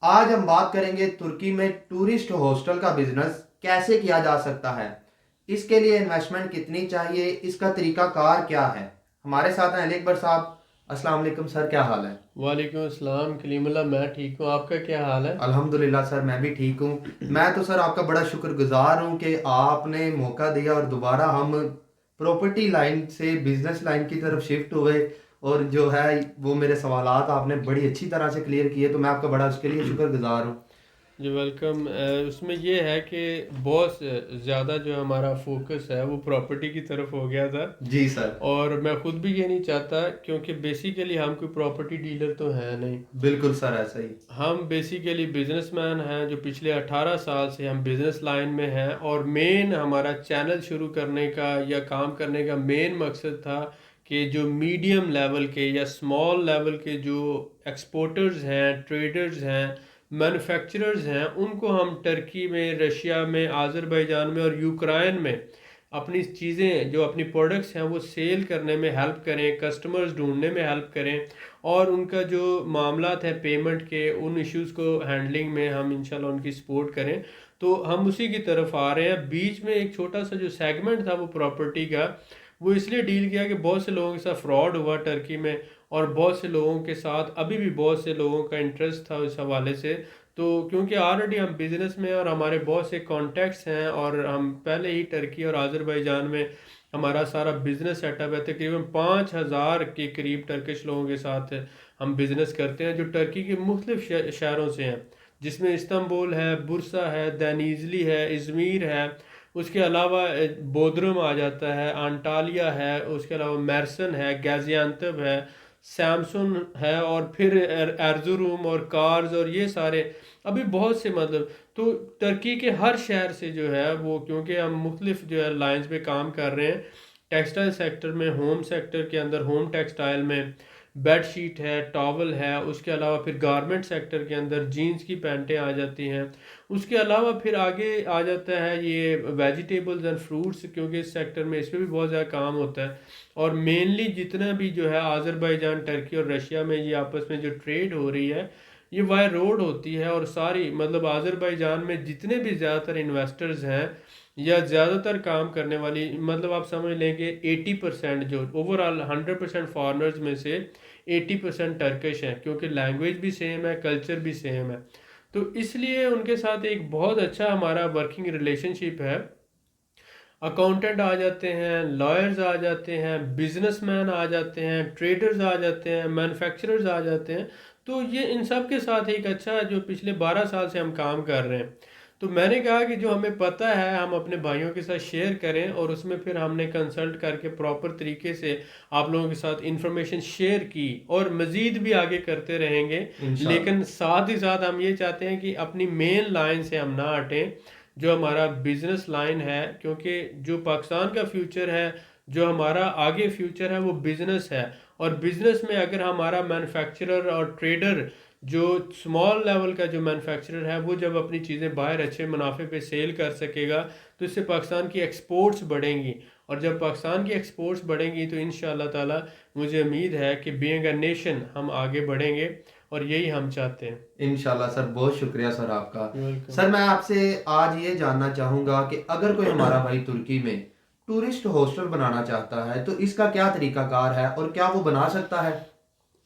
आज हम बात करेंगे तुर्की में टूरिस्ट हॉस्टल का बिजनेस कैसे किया जा सकता है। इसके लिए इन्वेस्टमेंट कितनी चाहिए, इसका तरीकाकार क्या है। हमारे साथ हैं अली अकबर साहब। अस्सलाम वालेकुम सर, क्या हाल है? वालेकुम अस्सलाम कलीमुल्लाह। मैं ठीक हूँ, आपका क्या हाल है? अल्हम्दुलिल्लाह सर, मैं भी ठीक हूँ। मैं तो सर आपका बड़ा शुक्रगुजार हूँ कि आपने मौका दिया और दोबारा हम प्रॉपर्टी लाइन से बिजनेस लाइन की तरफ शिफ्ट हुए। और जो है वो मेरे सवालात आपने बड़ी अच्छी तरह से क्लियर किए, तो मैं आपका बड़ा उसके लिए शुक्रगुजार हूँ। जी वेलकम। उसमें ये है कि बहुत ज़्यादा जो हमारा फोकस है वो प्रॉपर्टी की तरफ हो गया था। जी सर। और मैं खुद भी ये नहीं चाहता, क्योंकि बेसिकली हम कोई प्रॉपर्टी डीलर तो हैं नहीं। बिल्कुल सर, ऐसा ही। हम बेसिकली बिजनेसमैन हैं जो पिछले 18 साल से हम बिज़नेस लाइन में हैं। और मेन हमारा चैनल शुरू करने का या काम करने का मेन मकसद था कि जो मीडियम लेवल के या स्मॉल लेवल के जो एक्सपोर्टर्स हैं, ट्रेडर्स हैं, मैन्युफैक्चरर्स हैं, उनको हम टर्की में, रशिया में, आज़रबाईजान में और यूक्रेन में अपनी चीज़ें, जो अपनी प्रोडक्ट्स हैं, वो सेल करने में हेल्प करें, कस्टमर्स ढूंढने में हेल्प करें। और उनका जो मामलात है पेमेंट के, उन इश्यूज़ को हैंडलिंग में हम इंशाल्लाह उनकी सपोर्ट करें। तो हम उसी की तरफ आ रहे हैं। बीच में एक छोटा सा जो सेगमेंट था वो प्रॉपर्टी का, वो इसलिए डील किया कि बहुत से लोगों के साथ फ्रॉड हुआ टर्की में। और बहुत से लोगों के साथ अभी भी बहुत से लोगों का इंटरेस्ट था उस हवाले से। तो क्योंकि ऑलरेडी हम बिज़नेस में हैं और हमारे बहुत से कॉन्टैक्ट्स हैं, और हम पहले ही टर्की और आज़रबाईजान में हमारा सारा बिजनेस सेटअप है। तकरीबन 5,000 के करीब टर्किश लोगों के साथ हम बिजनेस करते हैं, जो टर्की के मुख्तलिफ शहरों से हैं, जिसमें इस्तंबुल है, बुरसा है, दैनीजली है, इज़मीर है। उसके अलावा बोदरम आ जाता है, अंटालिया है, उसके अलावा मैरसन है, गाजियान्तब है, सैमसुन है, और फिर एर्जुरूम और कार्स और ये सारे अभी बहुत से, मतलब। तो टर्की के हर शहर से जो है वो, क्योंकि हम मुख्तलिफ जो है लाइंस पे काम कर रहे हैं, टेक्सटाइल सेक्टर में, होम सेक्टर के अंदर होम टेक्सटाइल में बेड शीट है, टॉवल है, उसके अलावा फिर गारमेंट सेक्टर के अंदर जीन्स की पैंटें आ जाती हैं। उसके अलावा फिर आगे आ जाता है ये वेजिटेबल्स एंड फ्रूट्स, क्योंकि इस सेक्टर में इस पर भी बहुत ज़्यादा काम होता है। और मेनली जितना भी जो है आज़रबाईजान, टर्की और रशिया में ये आपस में जो ट्रेड हो रही है, ये वाई रोड होती है। और सारी, मतलब आज़रबाईजान में जितने भी ज़्यादातर इन्वेस्टर्स हैं या ज़्यादातर काम करने वाली, मतलब आप समझ लें कि 80% जो ओवरऑल 100% फॉरेनर्स में से 80% टर्किश हैं, क्योंकि लैंग्वेज भी सेम है, कल्चर भी सेम है। तो इसलिए उनके साथ एक बहुत अच्छा हमारा वर्किंग रिलेशनशिप है। अकाउंटेंट आ जाते हैं, लॉयर्स आ जाते हैं, बिजनेसमैन आ जाते हैं, ट्रेडर्स आ जाते हैं, मैन्युफैक्चरर्स आ जाते हैं। तो ये इन सब के साथ एक अच्छा, जो पिछले 12 साल से हम काम कर रहे हैं। तो मैंने कहा कि जो हमें पता है हम अपने भाइयों के साथ शेयर करें, और उसमें फिर हमने कंसल्ट करके प्रॉपर तरीके से आप लोगों के साथ इंफॉर्मेशन शेयर की, और मज़ीद भी आगे करते रहेंगे। इंशाल्लाह। लेकिन साथ ही साथ हम ये चाहते हैं कि अपनी मेन लाइन से हम ना हटें, जो हमारा बिजनेस लाइन है। क्योंकि जो पाकिस्तान का फ्यूचर है, जो हमारा आगे फ्यूचर है, वो बिजनेस है। और बिजनेस में अगर हमारा मैन्युफैक्चरर और ट्रेडर, जो स्मॉल लेवल का जो मैन्युफैक्चरर है, वो जब अपनी चीज़ें बाहर अच्छे मुनाफे पे सेल कर सकेगा, तो इससे पाकिस्तान की एक्सपोर्ट्स बढ़ेंगी। और जब पाकिस्तान की एक्सपोर्ट्स बढ़ेंगी तो इंशाल्लाह ताला मुझे उम्मीद है कि बीइंग अ नेशन हम आगे बढ़ेंगे। और यही हम चाहते हैं। इंशाल्लाह सर, बहुत शुक्रिया सर आपका। वेलकम। सर मैं आपसे आज ये जानना चाहूँगा कि अगर कोई हमारा भाई तुर्की में टूरिस्ट हॉस्टल बनाना चाहता है तो इसका क्या तरीकाकार है और क्या वो बना सकता है?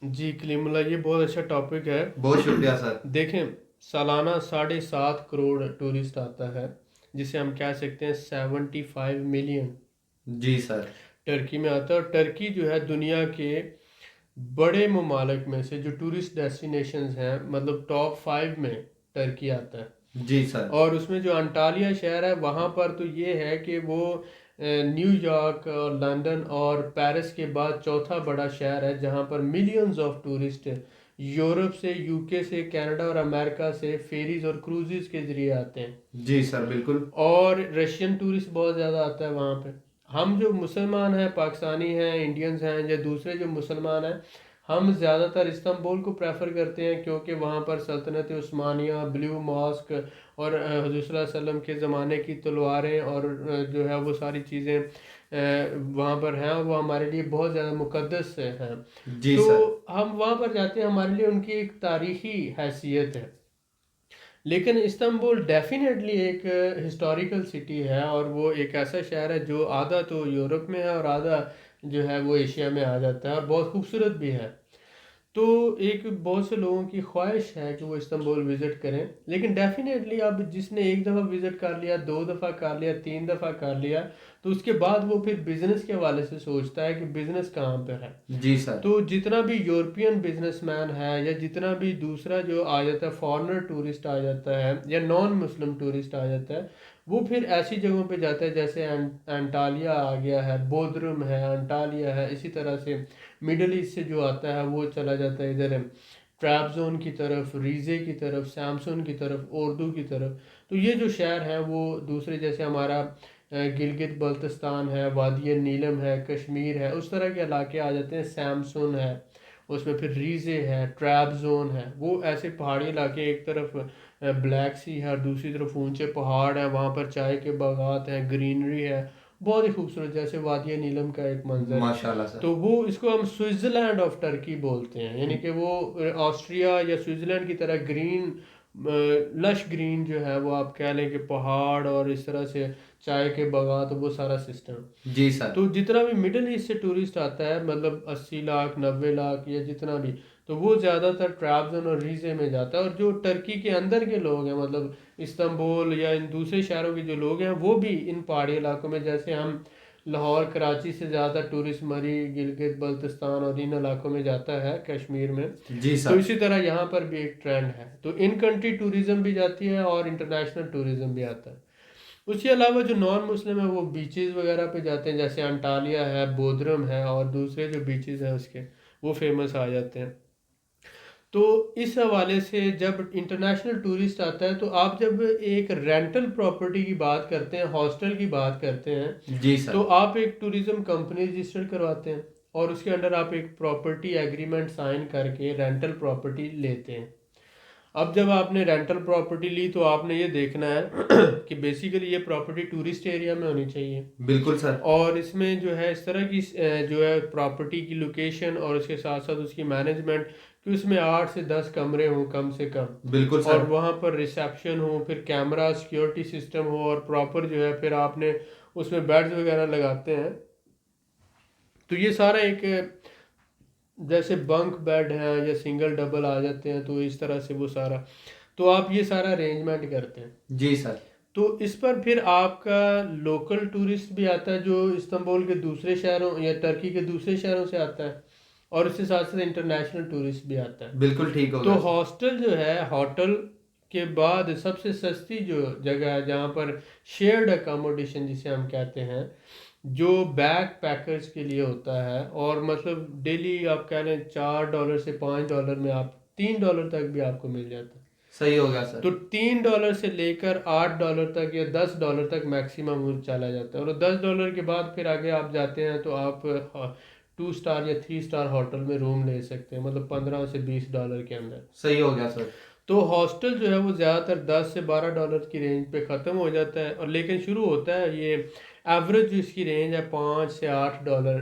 जी कलीमुल्ला, ये बहुत अच्छा टॉपिक है। बहुत शुक्रिया सर। देखें, सालाना 7.5 करोड़ टूरिस्ट आता है, जिसे हम कह सकते हैं 75 मिलियन जी सर। टर्की में आता है। और टर्की जो है दुनिया के बड़े ममालिक में से जो टूरिस्ट डेस्टिनेशंस हैं, मतलब टॉप 5 में टर्की आता है। जी सर। और उसमें जो अंटालिया शहर है, वहाँ पर तो ये है कि वो न्यूयॉर्क और लंदन और पेरिस के बाद चौथा बड़ा शहर है, जहाँ पर मिलियंस ऑफ टूरिस्ट यूरोप से, यूके से, कनाडा और अमेरिका से फेरीज और क्रूजेज के ज़रिए आते हैं। जी सर बिल्कुल। और रशियन टूरिस्ट बहुत ज़्यादा आता है वहाँ पे। हम जो मुसलमान हैं, पाकिस्तानी हैं, इंडियंस हैं, या दूसरे जो मुसलमान हैं, हम ज़्यादातर इस्तांबुल को प्रेफर करते हैं, क्योंकि वहाँ पर सल्तनत उस्मानिया, ब्लू मॉस्क और हज़रत सल्लल्लाहु अलैहि वसल्लम के ज़माने की तलवारें और जो है वो सारी चीज़ें वहाँ पर हैं, और वो हमारे लिए बहुत ज़्यादा मुक़द्दस हैं। जी तो सर। हम वहाँ पर जाते हैं, हमारे लिए उनकी एक तारीख़ी हैसियत है। लेकिन इस्तांबुल डेफिनेटली एक हिस्टोरिकल सिटी है, और वो एक ऐसा शहर है जो आधा तो यूरोप में है और आधा जो है वो एशिया में आ जाता है, और बहुत खूबसूरत भी है। तो एक बहुत से लोगों की ख्वाहिश है कि वो इस्तांबुल विज़िट करें, लेकिन डेफिनेटली अब जिसने एक दफ़ा विज़िट कर लिया, दो दफ़ा कर लिया, तीन दफ़ा कर लिया, तो उसके बाद वो फिर बिज़नेस के हवाले से सोचता है कि बिज़नेस कहाँ पर है। जी सर। तो जितना भी यूरोपियन बिजनेसमैन है, या जितना भी दूसरा जो आ जाता है, फॉरेनर टूरिस्ट आ जाता है या नॉन मुस्लिम टूरिस्ट आ जाता है, वो फिर ऐसी जगहों पे जाता है जैसे अंटालिया आ गया है, बोदरुम है, अंटालिया है। इसी तरह से मिडल ईस्ट से जो आता है वो चला जाता है इधर ट्रैबजोन की तरफ, रीजे की तरफ, सैमसन की तरफ, उर्दू की तरफ। तो ये जो शहर है वो दूसरे जैसे हमारा गिलगित बल्तिस्तान है, वादी नीलम है, कश्मीर है, उस तरह के इलाके आ जाते हैं। सैमसन है, उसमें फिर रीजे है, ट्रैबजोन है, वो ऐसे पहाड़ी इलाके। एक तरफ ब्लैक सी है और दूसरी तरफ ऊंचे पहाड़ है, वहाँ पर चाय के बागात हैं, ग्रीनरी है, बहुत ही खूबसूरत, जैसे वादी नीलम का एक मंजर है। माशाल्लाह सर। तो वो इसको हम स्विट्ज़रलैंड ऑफ टर्की बोलते हैं, यानी कि वो ऑस्ट्रिया या स्विट्ज़रलैंड की तरह ग्रीन, लश ग्रीन जो है वो आप कह लें कि पहाड़ और इस तरह से चाय के बागात, वो सारा सिस्टम। जी सर। तो जितना भी मिडिल ईस्ट से टूरिस्ट आता है, मतलब 80 लाख 90 लाख या जितना भी, तो वो ज़्यादातर ट्रैब्जन और रीजे में जाता है। और जो टर्की के अंदर के लोग हैं, मतलब इस्तांबुल या इन दूसरे शहरों के जो लोग हैं, वो भी इन पहाड़ी इलाकों में, जैसे हम लाहौर कराची से ज़्यादा टूरिस्ट मरी, गिलगित बल्तिस्तान और इन इलाकों में जाता है, कश्मीर में। जी तो सर। इसी तरह यहाँ पर भी एक ट्रेंड है, तो इन कंट्री टूरिज्म भी जाती है और इंटरनेशनल टूरिज्म भी आता है। उसके अलावा जो नॉन मुस्लिम है वो बीचेस वगैरह पे जाते हैं, जैसे अंटालिया है, बोदरम है, और दूसरे जो बीचेस हैं उसके, वो फेमस आ जाते हैं। तो इस हवाले से जब इंटरनेशनल टूरिस्ट आता है, तो आप जब एक रेंटल प्रॉपर्टी की बात करते हैं, हॉस्टल की बात करते हैं, जी तो सर। आप एक टूरिज्म कंपनी रजिस्टर करवाते हैं, और उसके अंडर आप एक प्रॉपर्टी एग्रीमेंट साइन करके रेंटल प्रॉपर्टी लेते हैं। अब जब आपने रेंटल प्रॉपर्टी ली, तो आपने ये देखना है कि बेसिकली ये प्रॉपर्टी टूरिस्ट एरिया में होनी चाहिए, बिल्कुल सर। और इसमें जो है इस तरह की जो है प्रॉपर्टी की लोकेशन और उसके साथ साथ उसकी मैनेजमेंट, कि उसमें 8 से 10 कमरे हों कम से कम, बिल्कुल और सर। वहाँ पर रिसेप्शन हो, फिर कैमरा सिक्योरिटी सिस्टम हो, और प्रॉपर जो है फिर आपने उसमें बेड्स वगैरह लगाते हैं। तो ये सारा एक, जैसे बंक बेड है या सिंगल डबल आ जाते हैं, तो इस तरह से वो सारा, तो आप ये सारा अरेंजमेंट करते हैं। जी सर। तो इस पर फिर आपका लोकल टूरिस्ट भी आता है जो इस्तांबुल के दूसरे शहरों या टर्की के दूसरे शहरों से आता है, और उसके साथ साथ इंटरनेशनल टूरिस्ट भी आता है। बिल्कुल ठीक हो तो गया सर। हॉस्टल जो है, होटल के बाद सबसे सस्ती जो जगह है जहाँ पर शेयर्ड अकोमोडेशन जिसे हम कहते हैं, जो बैक पैकर्स के लिए होता है, और मतलब डेली आप कह लें $4 से $5 में, आप $3 तक भी आपको मिल जाता है। सही हो गया सर। तो $3 से लेकर $8 तक या $10 तक मैक्सिमम वो चला जाता है, और $10 के बाद फिर आगे आप जाते हैं तो आप 2 स्टार या 3 स्टार होटल में रूम ले सकते हैं, मतलब $15 से $20 के अंदर। सही हो गया सर। तो हॉस्टल जो है वो ज़्यादातर $10 से $12 की रेंज पे ख़त्म हो जाता है, और लेकिन शुरू होता है ये, एवरेज जो इसकी रेंज है $5 से $8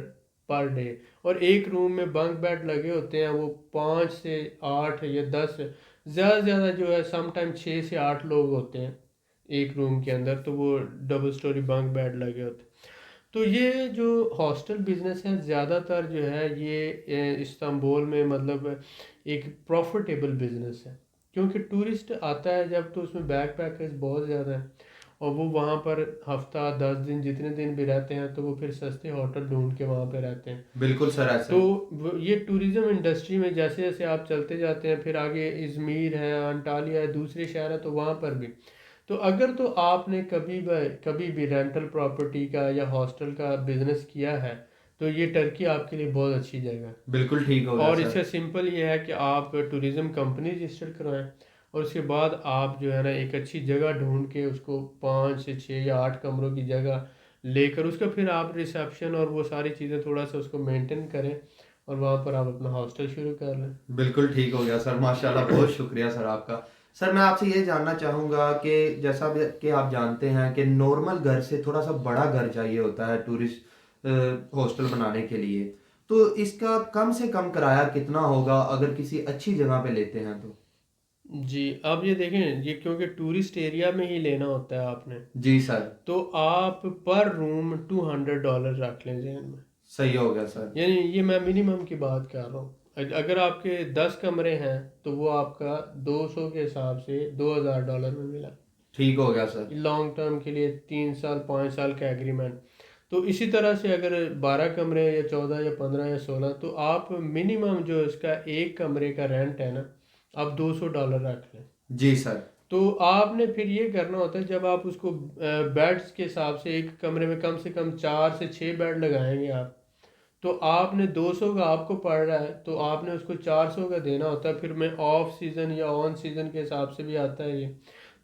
पर डे, और एक रूम में बंक बेड लगे होते हैं वो 5 से 8 या 10, ज़्यादा से ज़्यादा जो है समटाइम 6 से 8 लोग होते हैं एक रूम के अंदर, तो वो डबल स्टोरी बंक बेड लगे होते हैं। तो ये जो हॉस्टल बिजनेस है ज़्यादातर जो है ये इस्तांबुल में मतलब एक प्रॉफिटेबल बिजनेस है, क्योंकि टूरिस्ट आता है जब, तो उसमें बैक पैकर्स बहुत ज़्यादा है, और वो वहाँ पर हफ्ता 10 दिन जितने दिन भी रहते हैं, तो वो फिर सस्ते होटल ढूंढ के वहाँ पे रहते हैं। बिल्कुल सर ऐसे। तो ये टूरिज़्म इंडस्ट्री में जैसे जैसे आप चलते जाते हैं, फिर आगे इज़मीर है, अंटालिया है, दूसरे शहर है, तो वहाँ पर भी, तो अगर तो आपने कभी भी रेंटल प्रॉपर्टी का या हॉस्टल का बिजनेस किया है, तो ये टर्की आपके लिए बहुत अच्छी जगह है। बिल्कुल ठीक हो गया और सर। इसका सिंपल ये है कि आप टूरिज़्म कंपनी रजिस्टर करवाएं, और उसके बाद आप जो है ना एक अच्छी जगह ढूंढ के उसको 5 से 6 या 8 कमरों की जगह लेकर, उसका फिर आप रिसेप्शन और वो सारी चीज़ें थोड़ा सा उसको मेंटेन करें, और वहाँ पर आप अपना हॉस्टल शुरू कर लें। बिल्कुल ठीक हो गया सर, माशाल्लाह, बहुत शुक्रिया सर आपका। सर मैं आपसे ये जानना चाहूँगा कि जैसा कि आप जानते हैं कि नॉर्मल घर से थोड़ा सा बड़ा घर चाहिए होता है टूरिस्ट हॉस्टल बनाने के लिए, तो इसका कम से कम किराया कितना होगा अगर किसी अच्छी जगह पे लेते हैं तो? जी, अब ये देखें, ये क्योंकि टूरिस्ट एरिया में ही लेना होता है आपने, जी सर। तो आप पर रूम $200 रख लें ज़हन में। सही हो गया सर। यानी ये मैं मिनिमम की बात कर रहा हूँ। अगर आपके 10 कमरे हैं तो वो आपका 200 के हिसाब से $2000 में मिला। ठीक हो गया सर। लॉन्ग टर्म के लिए 3 साल 5 साल का एग्रीमेंट। तो इसी तरह से अगर 12 कमरे या 14 या 15 या 16, तो आप मिनिमम जो इसका एक कमरे का रेंट है ना, आप $200 रख लें। जी सर। तो आपने फिर ये करना होता है, जब आप उसको बेड्स के हिसाब से एक कमरे में कम से कम 4 से 6 बेड लगाएंगे आप, तो आपने 200 का आपको पड़ रहा है, तो आपने उसको 400 का देना होता है। फिर मैं ऑफ सीज़न या ऑन सीज़न के हिसाब से भी आता है ये।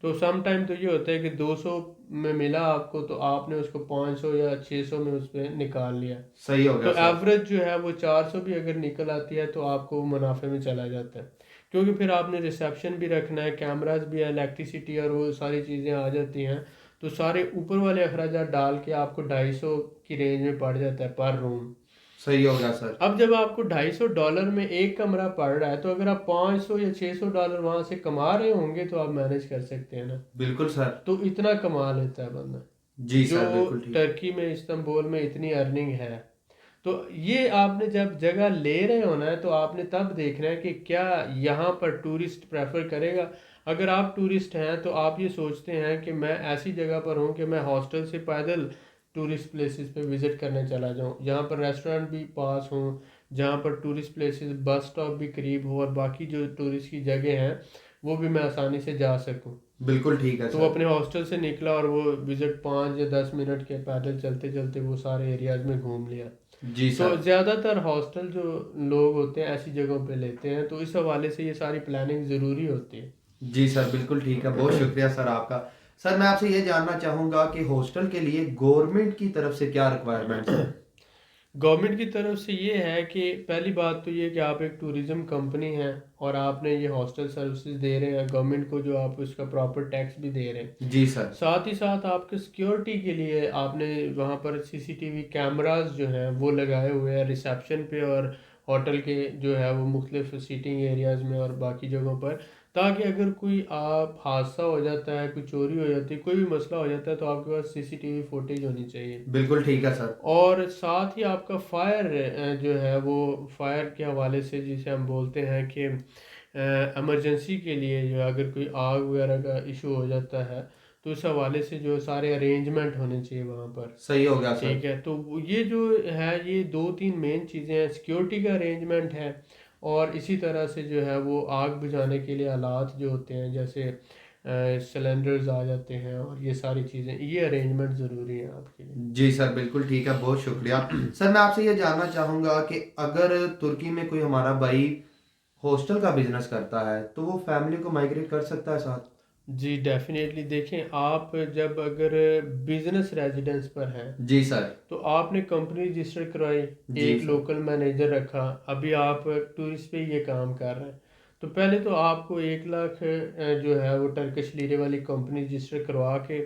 तो सम टाइम तो ये होता है कि 200 में मिला आपको, तो आपने उसको 500 या 600 में उस पर निकाल लिया। सही हो तो गया सर। एवरेज जो है वो 400 भी अगर निकल आती है तो आपको मुनाफे में चला जाता है। क्योंकि फिर आपने रिसेप्शन भी रखना है, कैमरास भी है, इलेक्ट्रिसिटी और वो सारी चीज़ें आ जाती हैं। तो सारे ऊपर वाले अखराजात डाल के आपको 250 की रेंज में पड़ जाता है पर रूम। सही हो गया सर। अब जब आपको $250 में एक कमरा पड़ रहा है, तो अगर आप 500 या $600 वहां से कमा रहे होंगे तो आप मैनेज कर सकते हैं ना। बिल्कुल सर। तो इतना कमा लेता है बंदा, जी जो सर बिल्कुल ठीक। टर्की में इस्तांबुल में इतनी अर्निंग है। तो ये आपने जब जगह ले रहे हो ना, तो आपने तब देखना है कि क्या यहाँ पर टूरिस्ट प्रेफर करेगा। अगर आप टूरिस्ट हैं तो आप ये सोचते हैं कि मैं ऐसी जगह पर हूँ कि मैं हॉस्टल से पैदल टूरिस्ट प्लेसेस पे विज़िट करने चला जाऊँ, जहाँ पर रेस्टोरेंट भी पास हों, जहाँ पर टूरिस्ट प्लेसेस बस स्टॉप भी करीब हो, और बाकी जो टूरिस्ट की जगह हैं वो भी मैं आसानी से जा सकूँ। बिल्कुल ठीक है तो वो सर। अपने हॉस्टल से निकला और वो विज़िट 5 या 10 मिनट के पैदल चलते चलते वो सारे एरियाज़ में घूम लिया। जी तो सर। ज़्यादातर हॉस्टल जो लोग होते हैं ऐसी जगहों पे लेते हैं, तो इस हवाले से ये सारी प्लानिंग ज़रूरी होती है। जी सर बिल्कुल ठीक है, बहुत शुक्रिया सर आपका। सर मैं आपसे ये जानना चाहूँगा कि हॉस्टल के लिए गवर्नमेंट की तरफ से क्या रिक्वायरमेंट्स हैं? गवर्नमेंट की तरफ से ये है कि पहली बात तो ये कि आप एक टूरिज़्म कंपनी हैं और आपने ये हॉस्टल सर्विसेज दे रहे हैं गवर्नमेंट को, जो आप उसका प्रॉपर टैक्स भी दे रहे हैं। जी सर। साथ ही साथ आपके सिक्योरिटी के लिए आपने वहाँ पर सीसीटीवी कैमरास जो हैं वो लगाए हुए हैं रिसेप्शन पे और होटल के जो है वो मुख्तलिफ सीटिंग एरियाज़ में और बाकी जगहों पर, ताकि अगर कोई आप हादसा हो जाता है, कोई चोरी हो जाती है, कोई भी मसला हो जाता है, तो आपके पास सीसीटीवी फुटेज होनी चाहिए। बिल्कुल ठीक है सर। और साथ ही आपका फायर जो है वो फायर के हवाले से, जिसे हम बोलते हैं कि इमरजेंसी के लिए जो है, अगर कोई आग वगैरह का इशू हो जाता है, तो उस हवाले से जो सारे अरेंजमेंट होने चाहिए वहाँ पर। सही हो गया सर। ठीक है, तो ये जो है ये 2-3 मेन चीज़ें हैं, सिक्योरिटी का अरेंजमेंट है, और इसी तरह से जो है वो आग बुझाने के लिए आलात जो होते हैं, जैसे सिलेंडर्स आ जाते हैं, और ये सारी चीज़ें, ये अरेंजमेंट ज़रूरी है आपके लिए। जी सर बिल्कुल ठीक है, बहुत शुक्रिया। सर मैं आपसे ये जानना चाहूँगा कि अगर तुर्की में कोई हमारा भाई हॉस्टल का बिजनेस करता है तो वो फैमिली को माइग्रेट कर सकता है साथ? जी डेफिनेटली, देखें आप जब अगर बिजनेस रेजिडेंस पर हैं, जी सर। तो आपने कंपनी रजिस्टर करवाई, जी एक सर। लोकल मैनेजर रखा, अभी आप टूरिस्ट पे ये काम कर रहे हैं, तो पहले तो आपको 1 लाख जो है वो टर्किश लीरे वाली कंपनी रजिस्टर करवा के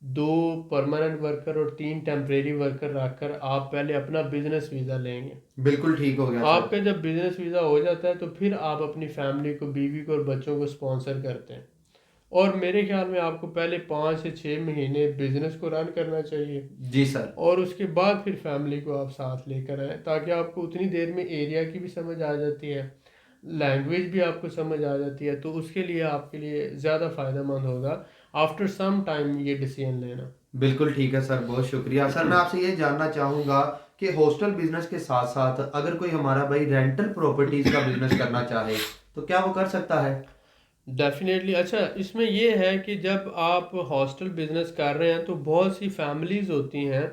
2 परमानेंट वर्कर और 3 टेम्परेरी वर्कर रखकर आप पहले अपना बिजनेस वीज़ा लेंगे। बिल्कुल ठीक हो गया सर। आपका जब बिजनेस वीज़ा हो जाता है तो फिर आप अपनी फैमिली को, बीवी को और बच्चों को स्पॉन्सर करते हैं। और मेरे ख्याल में आपको पहले 5 से 6 महीने बिजनेस को रन करना चाहिए, जी सर। और उसके बाद फिर फैमिली को आप साथ लेकर आए, ताकि आपको उतनी देर में एरिया की भी समझ आ जाती है, लैंग्वेज भी आपको समझ आ जाती है, तो उसके लिए आपके लिए ज़्यादा फ़ायदेमंद होगा आफ्टर सम टाइम ये डिसीजन लेना। बिल्कुल ठीक है सर, बहुत शुक्रिया। सर मैं आपसे ये जानना चाहूँगा कि हॉस्टल बिजनेस के साथ साथ अगर कोई हमारा भाई रेंटल प्रॉपर्टीज का बिजनेस करना चाहे तो क्या वो कर सकता है? डेफिनेटली। अच्छा, इसमें ये है कि जब आप हॉस्टल बिजनेस कर रहे हैं तो बहुत सी फैमिलीज़ होती हैं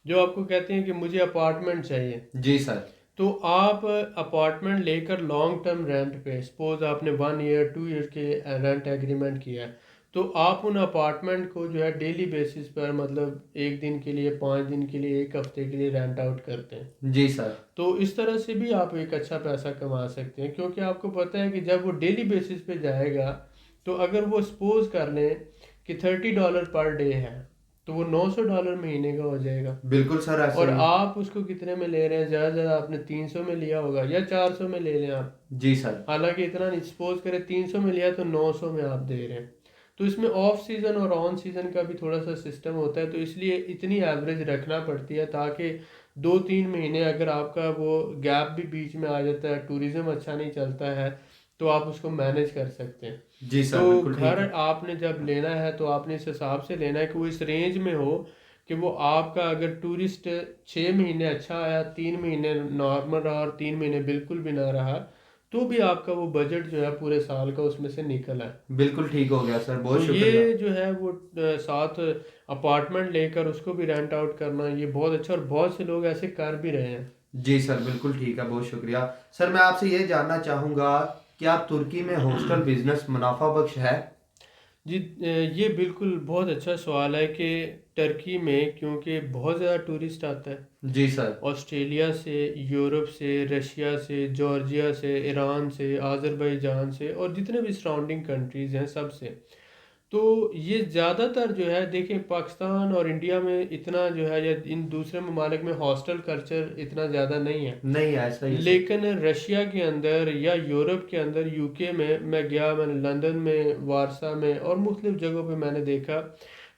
जो आपको कहती हैं कि मुझे अपार्टमेंट चाहिए। जी सर। तो आप अपार्टमेंट लेकर लॉन्ग टर्म रेंट पे, सपोज आपने 1 ईयर 2 ईयर के रेंट एग्रीमेंट किया है, तो आप उन अपार्टमेंट को जो है डेली बेसिस पर, मतलब 1 दिन के लिए, 5 दिन के लिए, 1 हफ्ते के लिए रेंट आउट करते हैं। जी सर। तो इस तरह से भी आप एक अच्छा पैसा कमा सकते हैं, क्योंकि आपको पता है कि जब वो डेली बेसिस पे जाएगा, तो अगर वो सपोज कर लें कि $30 पर डे है, तो वो $900 महीने का हो जाएगा। बिल्कुल सर, ऐसा और ही। आप उसको कितने में ले रहे हैं? ज़्यादा से ज़्यादा आपने 300 में लिया होगा या 400 में ले लें आप। जी सर। हालांकि इतना नहीं, सपोज करें 300 में लिया तो 900 में आप दे रहे हैं। तो इसमें ऑफ सीज़न और ऑन सीज़न का भी थोड़ा सा सिस्टम होता है, तो इसलिए इतनी एवरेज रखना पड़ती है ताकि 2-3 महीने अगर आपका वो गैप भी बीच में आ जाता है, टूरिज़्म अच्छा नहीं चलता है, तो आप उसको मैनेज कर सकते हैं। जी तो सर, बिल्कुल ठीक घर है। आपने जब लेना है तो आपने इस हिसाब से लेना है कि वो इस रेंज में हो कि वो आपका, अगर टूरिस्ट 6 महीने अच्छा आया, 3 महीने नॉर्मल रहा और 3 महीने बिल्कुल भी ना रहा, तो भी आपका वो बजट जो है पूरे साल का उसमें से निकल आए। बिल्कुल ठीक हो गया सर, बहुत तो शुक्रिया। ये जो है वो साथ अपार्टमेंट लेकर उसको भी रेंट आउट करना, ये बहुत अच्छा, और बहुत से लोग ऐसे कर भी रहे हैं। जी सर, बिल्कुल ठीक है, बहुत शुक्रिया। सर मैं आपसे ये जानना चाहूँगा, क्या तुर्की में हॉस्टल बिजनेस मुनाफा बख्श है? जी, ये बिल्कुल बहुत अच्छा सवाल है कि टर्की में क्योंकि बहुत ज़्यादा टूरिस्ट आता है, जी सर। ऑस्ट्रेलिया से, यूरोप से, रशिया से, जॉर्जिया से, ईरान से, आज़रबाईजान से, और जितने भी सराउंडिंग कंट्रीज़ हैं सब से। तो ये ज़्यादातर जो है, देखें पाकिस्तान और इंडिया में इतना जो है, या इन दूसरे ममालिक में हॉस्टल कल्चर इतना ज़्यादा नहीं है। नहीं, ऐसा ही है सर। लेकिन रशिया के अंदर या यूरोप के अंदर, यूके में मैं गया, मैंने लंदन में, वारसा में और मुख्तलिफ जगहों पे मैंने देखा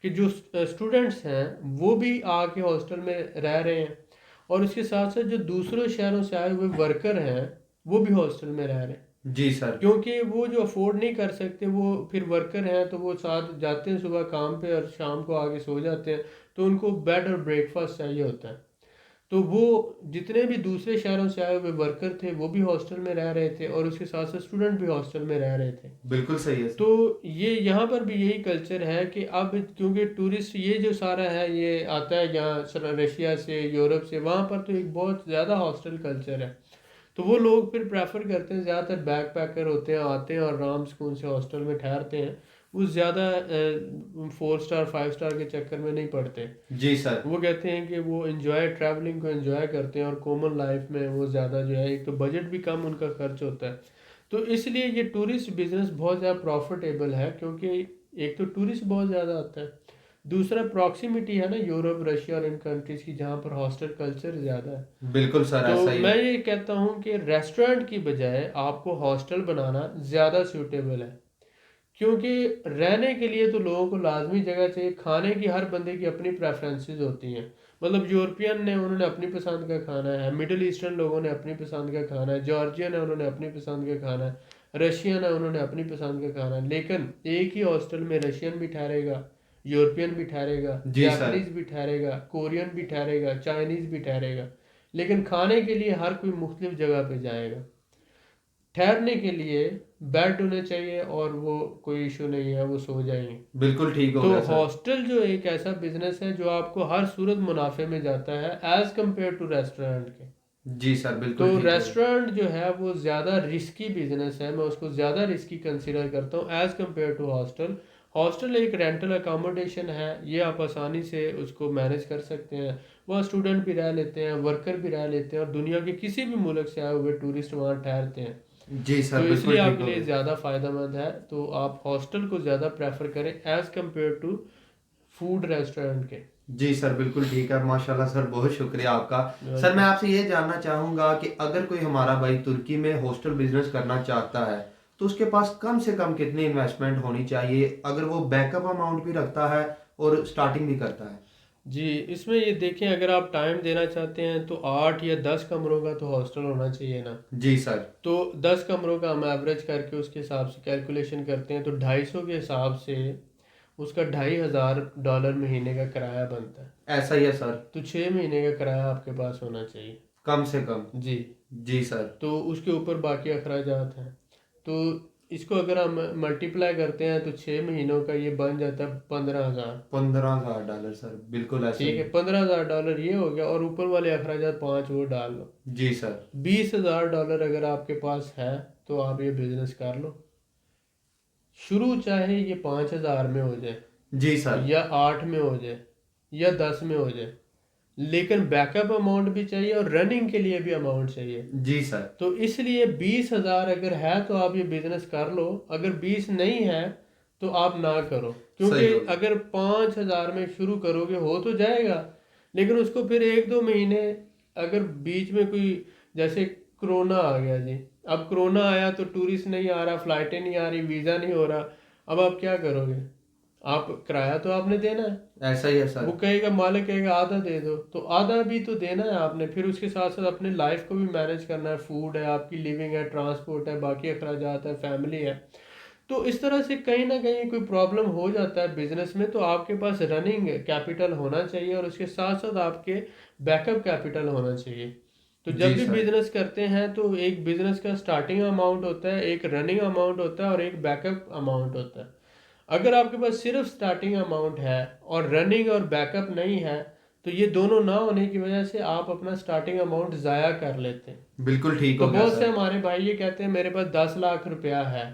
कि जो स्टूडेंट्स हैं वो भी आके हॉस्टल में रह रहे हैं, और उसके साथ साथ जो दूसरों शहरों से आए हुए वर्कर हैं वो भी हॉस्टल में रह रहे हैं। जी सर। क्योंकि वो जो अफोर्ड नहीं कर सकते, वो फिर वर्कर हैं, तो वो साथ जाते हैं सुबह काम पे और शाम को आके सो जाते हैं, तो उनको बेड और ब्रेकफास्ट चाहिए होता है। तो वो जितने भी दूसरे शहरों से आए हुए वर्कर थे वो भी हॉस्टल में रह रहे थे, और उसके साथ साथ स्टूडेंट भी हॉस्टल में रह रहे थे। बिल्कुल सही है तो सर। ये यहाँ पर भी यही कल्चर है कि अब क्योंकि टूरिस्ट ये जो सारा है ये आता है यहाँ रशिया से, यूरोप से, वहाँ पर तो एक बहुत ज़्यादा हॉस्टल कल्चर है। तो वो लोग फिर प्रेफर करते हैं, ज़्यादातर बैक पैकर होते हैं, आते हैं और आराम सुकून से हॉस्टल में ठहरते हैं। वो ज़्यादा 4 स्टार 5 स्टार के चक्कर में नहीं पड़ते। जी सर। वो कहते हैं कि वो एंजॉय, ट्रैवलिंग को एंजॉय करते हैं, और कॉमन लाइफ में वो ज़्यादा जो है, एक तो बजट भी कम उनका खर्च होता है। तो इसलिए ये टूरिस्ट बिजनेस बहुत ज़्यादा प्रॉफिटेबल है, क्योंकि एक तो टूरिस्ट बहुत ज़्यादा आता है, दूसरा प्रॉक्सिमिटी है ना यूरोप, रशिया और इन कंट्रीज़ की, जहाँ पर हॉस्टल कल्चर ज़्यादा है। बिल्कुल सर, तो ऐसा ही मैं है। ये कहता हूँ कि रेस्टोरेंट की बजाय आपको हॉस्टल बनाना ज़्यादा सूटेबल है, क्योंकि रहने के लिए तो लोगों को लाजमी जगह चाहिए, खाने की हर बंदे की अपनी प्रेफरेंसेस होती हैं। मतलब यूरोपियन ने, उन्होंने अपनी पसंद का खाना है, मिडिल ईस्टर्न लोगों ने अपनी पसंद का खाना है, जॉर्जियन है उन्होंने अपनी पसंद का खाना है, रशियन है उन्होंने अपनी पसंद का खाना है। लेकिन एक ही हॉस्टल में रशियन भी ठहरेगा, यूरोपियन भी ठहरेगा, जी सर। जापानीज भी ठहरेगा, कोरियन भी ठहरेगा, चाइनीज भी ठहरेगा। लेकिन खाने के लिए हर कोई मुख्तलिफ जगह पे जाएगा। ठहरने के लिए बेड होने चाहिए, और वो कोई इशू नहीं है, वो सो जाएंगे। बिल्कुल ठीक हो तो गया सर। हॉस्टल जो एक ऐसा बिजनेस है जो आपको हर सूरत मुनाफे में जाता है, एज कंपेयर टू रेस्टोरेंट के। जी सर, तो बिल्कुल ठीक हो गया। रेस्टोरेंट जो है वो ज़्यादा रिस्की बिजनेस है, मैं उसको ज़्यादा रिस्की कंसिडर करता हूँ as compare to hostel. Hostel एक रेंटल अकोमोडेशन है, ये आप आसानी से उसको मैनेज कर सकते हैं। वहाँ स्टूडेंट भी रह लेते हैं, वर्कर भी रह लेते हैं, और दुनिया के किसी भी मुल्क से आए हुए टूरिस्ट वहाँ ठहरते हैं। जी तो सर, इसलिए बिल्कुल ठीक आपके हो लिए गया। ज़्यादा फ़ायदेमंद है, तो आप हॉस्टल को ज़्यादा प्रेफर करें as compare to food restaurant के। जी सर, बिल्कुल ठीक है, माशाल्लाह सर, बहुत शुक्रिया आपका। सर मैं वेलकम। आपसे ये जानना चाहूँगा कि अगर कोई हमारा भाई तुर्की में हॉस्टल बिजनेस करना चाहता है, तो उसके पास कम से कम कितनी इन्वेस्टमेंट होनी चाहिए, अगर वो बैकअप अमाउंट भी रखता है और स्टार्टिंग भी करता है? जी, इसमें ये देखें, अगर आप टाइम देना चाहते हैं तो 8 या 10 कमरों का तो हॉस्टल होना चाहिए ना। जी सर। तो 10 कमरों का हम एवरेज करके उसके हिसाब से कैलकुलेशन करते हैं, तो 250 के हिसाब से उसका $2500 महीने का किराया बनता है। ऐसा ही है सर। तो 6 महीने का किराया आपके पास होना चाहिए। कम से कम। जी। जी सर। तो उसके ऊपर बाकी अखराजात हैं। तो इसको अगर हम मल्टीप्लाई करते हैं तो 6 महीनों का ये बन जाता है 15,000। $15,000 सर, बिल्कुल ऐसा ठीक ही है, है। $15,000 ये हो गया, और ऊपर वाले अखराजात 5 वो डाल लो। जी सर। $20,000 अगर आपके पास है तो आप ये बिजनेस कर लो। शुरू चाहे ये 5,000 में हो जाए, जी सर। या 8 में हो जाए, या 10 में हो जाए, लेकिन बैकअप अमाउंट भी चाहिए और रनिंग के लिए भी अमाउंट चाहिए। जी सर। तो इसलिए 20,000 अगर है तो आप ये बिजनेस कर लो, अगर 20 नहीं है तो आप ना करो, सही क्योंकि हो गया। अगर 5,000 में शुरू करोगे हो तो जाएगा, लेकिन उसको फिर 1-2 महीने अगर बीच में कोई, जैसे कोरोना आ गया जी, अब कोरोना आया तो टूरिस्ट नहीं आ रहा, फ्लाइटें नहीं आ रही, वीज़ा नहीं हो रहा, अब आप क्या करोगे? आप किराया तो आपने देना है। ऐसा ही है वो सर। कहेगा, मालिक कहेगा आधा दे दो, तो आधा भी तो देना है आपने। फिर उसके साथ साथ अपने लाइफ को भी मैनेज करना है, फूड है, आपकी लिविंग है, ट्रांसपोर्ट है, बाकी अखराजात है, फैमिली है। तो इस तरह से कहीं ना कहीं कोई प्रॉब्लम हो जाता है बिजनेस में, तो आपके पास रनिंग कैपिटल होना चाहिए और उसके साथ साथ आपके बैकअप कैपिटल होना चाहिए। तो जब जी भी सर। बिजनेस करते हैं तो एक बिजनेस का स्टार्टिंग अमाउंट होता है, एक रनिंग अमाउंट होता है और एक बैकअप अमाउंट होता है। अगर आपके पास सिर्फ स्टार्टिंग अमाउंट है और रनिंग और बैकअप नहीं है, तो ये दोनों ना होने की वजह से आप अपना स्टार्टिंग अमाउंट ज़ाया कर लेते हैं। बिल्कुल ठीक तो हो गया बहुत से सर। हमारे भाई ये कहते हैं मेरे पास 10 लाख रुपया है,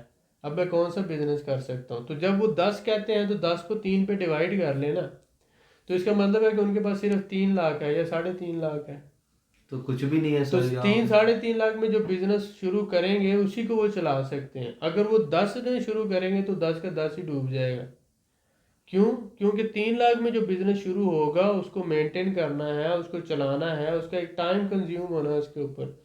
अब मैं कौन सा बिजनेस कर सकता हूँ? तो जब वो 10 कहते हैं तो 10 को 3 पे डिवाइड कर लेना, तो इसका मतलब है कि उनके पास सिर्फ 3 लाख है या 3.5 लाख है। तो कुछ भी नहीं है तो सर यहाँ। 3-3.5 लाख में जो बिजनेस शुरू करेंगे उसी को वो चला सकते हैं। अगर वो 10 में शुरू करेंगे तो 10 का 10 ही डूब जाएगा। क्यों? क्योंकि 3 लाख में जो बिजनेस शुरू होगा उसको मेंटेन करना है, उसको चलाना है, उसका एक टाइम कंज्यूम होना है उसके ऊपर।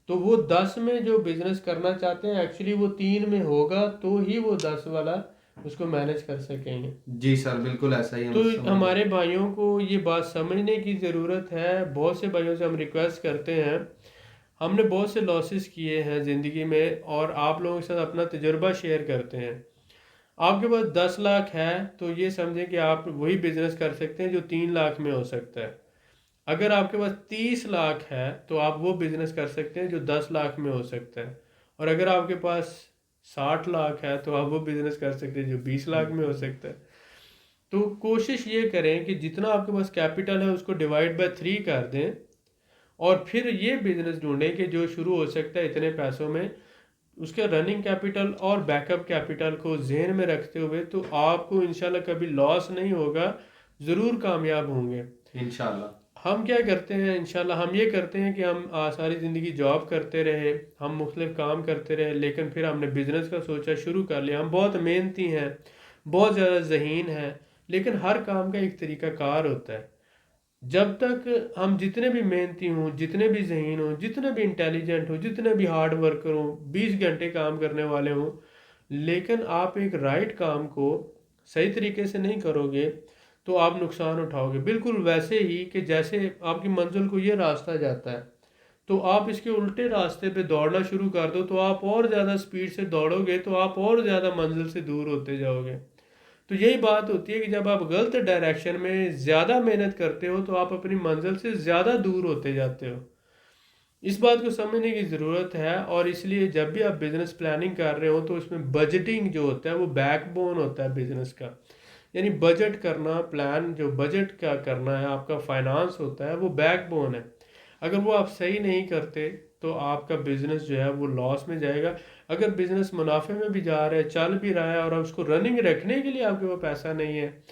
तो वो 10 में जो बिजनेस करना चाहते हैं एक्चुअली वो 3 में होगा, तो ही वो 10 वाला उसको मैनेज कर सकेंगे। जी सर, बिल्कुल ऐसा ही तो हम समझ गए। हमारे भाइयों को ये बात समझने की ज़रूरत है। बहुत से भाइयों से हम रिक्वेस्ट करते हैं, हमने बहुत से लॉसेस किए हैं ज़िंदगी में और आप लोगों के साथ अपना तजुर्बा शेयर करते हैं। आपके पास 10 लाख है तो ये समझें कि आप वही बिजनेस कर सकते हैं जो 3 लाख में हो सकता है। अगर आपके पास 30 लाख है तो आप वो बिजनेस कर सकते हैं जो 10 लाख में हो सकता है। और अगर आपके पास 60 लाख है तो आप वो बिजनेस कर सकते हैं जो 20 लाख में हो सकता है। तो कोशिश ये करें कि जितना आपके पास कैपिटल है उसको डिवाइड बाय 3 कर दें और फिर ये बिजनेस ढूंढें कि जो शुरू हो सकता है इतने पैसों में। उसके रनिंग कैपिटल और बैकअप कैपिटल को जहन में रखते हुए तो आपको इंशाल्लाह कभी लॉस नहीं होगा, ज़रूर कामयाब होंगे। इंशाल्लाह। हम क्या करते हैं इंशाल्लाह, हम ये करते हैं कि हम सारी ज़िंदगी जॉब करते रहे, हम मुख्तलिफ काम करते रहे, लेकिन फिर हमने बिज़नेस का सोचा, शुरू कर लिया। हम बहुत मेहनती हैं, बहुत ज़्यादा ज़हीन हैं, लेकिन हर काम का एक तरीका कार होता है। जब तक हम जितने भी मेहनती हों, जितने भी ज़हीन हों, जितने भी इंटेलिजेंट हों, जितने भी हार्ड वर्कर हों, 20 घंटे काम करने वाले हों, लेकिन आप एक राइट काम को सही तरीके से नहीं करोगे तो आप नुकसान उठाओगे। बिल्कुल वैसे ही कि जैसे आपकी मंजिल को ये रास्ता जाता है, तो आप इसके उल्टे रास्ते पे दौड़ना शुरू कर दो तो आप और ज़्यादा स्पीड से दौड़ोगे तो आप और ज़्यादा मंजिल से दूर होते जाओगे। तो यही बात होती है कि जब आप गलत डायरेक्शन में ज़्यादा मेहनत करते हो तो आप अपनी मंजिल से ज़्यादा दूर होते जाते हो। इस बात को समझने की ज़रूरत है और इसलिए जब भी आप बिज़नेस प्लानिंग कर रहे हो तो उसमें बजटिंग जो होता है वो बैकबोन होता है बिज़नेस का। यानी बजट करना, प्लान जो बजट का करना है, आपका फाइनेंस होता है वो बैकबोन है। अगर वो आप सही नहीं करते तो आपका बिजनेस जो है वो लॉस में जाएगा। अगर बिजनेस मुनाफे में भी जा रहा है, चल भी रहा है और आप उसको रनिंग रखने के लिए आपके पास पैसा नहीं है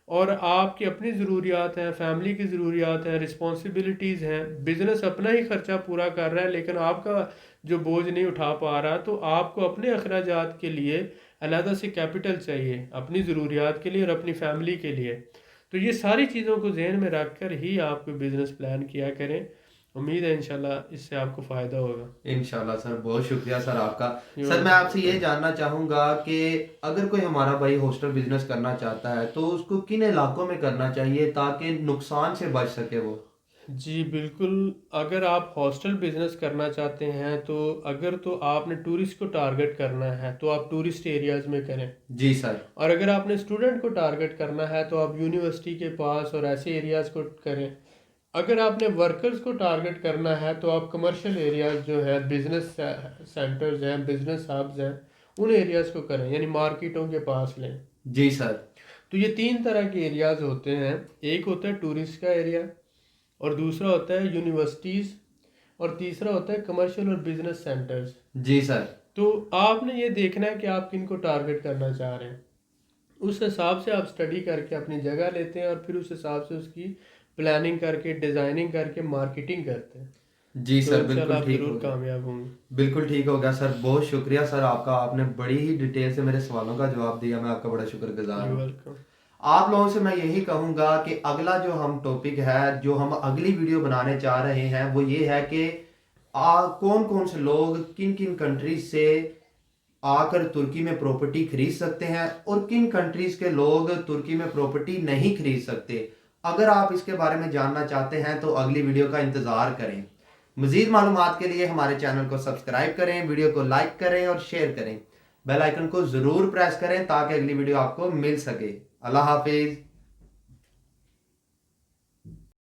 और आपकी अपनी ज़रूरियात हैं, फैमिली की ज़रूरियात हैं, रिस्पॉन्सिबिलिटीज़ हैं, बिजनेस अपना ही खर्चा पूरा कर रहा है लेकिन आपका जो बोझ नहीं उठा पा रहा, तो आपको अपने अखराजात के लिए अलहदा से कैपिटल चाहिए, अपनी ज़रूरियात के लिए और अपनी फैमिली के लिए। तो ये सारी चीज़ों को जहन में रख कर ही आप कोई बिज़नेस प्लान किया करें। उम्मीद है इंशाल्लाह इससे आपको फ़ायदा होगा। इंशाल्लाह सर, बहुत शुक्रिया सर आपका। यू सर मैं आपसे ये वेलकम। जानना चाहूँगा कि अगर कोई हमारा भाई हॉस्टल बिजनेस करना चाहता है तो उसको किन इलाकों में करना चाहिए ताकि नुकसान से बच सके वो। जी बिल्कुल, अगर आप हॉस्टल बिजनेस करना चाहते हैं तो अगर तो आपने टूरिस्ट को टारगेट करना है तो आप टूरिस्ट एरियाज़ में करें। जी सर। और अगर आपने स्टूडेंट को टारगेट करना है तो आप यूनिवर्सिटी के पास और ऐसे एरियाज़ को करें। अगर आपने वर्कर्स को टारगेट करना है तो आप कमर्शियल एरियाज़ जो है, बिजनेस सेंटर्स हैं, बिजनेस हब्स हैं, उन एरियाज़ को करें, यानी मार्केटों के पास लें। जी सर। तो ये 3 तरह के एरियाज़ होते हैं। एक होता है टूरिस्ट का एरिया, और दूसरा होता है यूनिवर्सिटीज़, और तीसरा होता है कमर्शियल और बिजनेस सेंटर्स। जी सर। तो आपने ये देखना है कि आप किन को टारगेट करना चाह रहे हैं। उस हिसाब से आप स्टडी करके अपनी जगह लेते हैं और फिर उस हिसाब से उसकी प्लानिंग करके, डिज़ाइनिंग करके मार्केटिंग करते हैं। जी तो सर, इंशाल्लाह बिल्कुल आप ठीक हो ज़रूर गया। कामयाब होंगे। बिल्कुल ठीक हो गया सर, बहुत शुक्रिया सर आपका, आपने बड़ी ही डिटेल से मेरे सवालों का जवाब दिया, मैं आपका बड़ा शुक्रगुजार यू हूँ। वेलकम। आप लोगों से मैं यही कहूँगा कि अगला जो हम टॉपिक है, जो हम अगली वीडियो बनाने जा रहे हैं, वो ये है कि कौन कौन से लोग किन किन कंट्रीज से आकर तुर्की में प्रॉपर्टी खरीद सकते हैं और किन कंट्रीज के लोग तुर्की में प्रॉपर्टी नहीं खरीद सकते। अगर आप इसके बारे में जानना चाहते हैं तो अगली वीडियो का इंतज़ार करें। मज़ीद मालूमात के लिए हमारे चैनल को सब्सक्राइब करें, वीडियो को लाइक करें और शेयर करें। बेल आइकन को ज़रूर प्रेस करें ताकि अगली वीडियो आपको मिल सके। अल्लाह हाफिज़।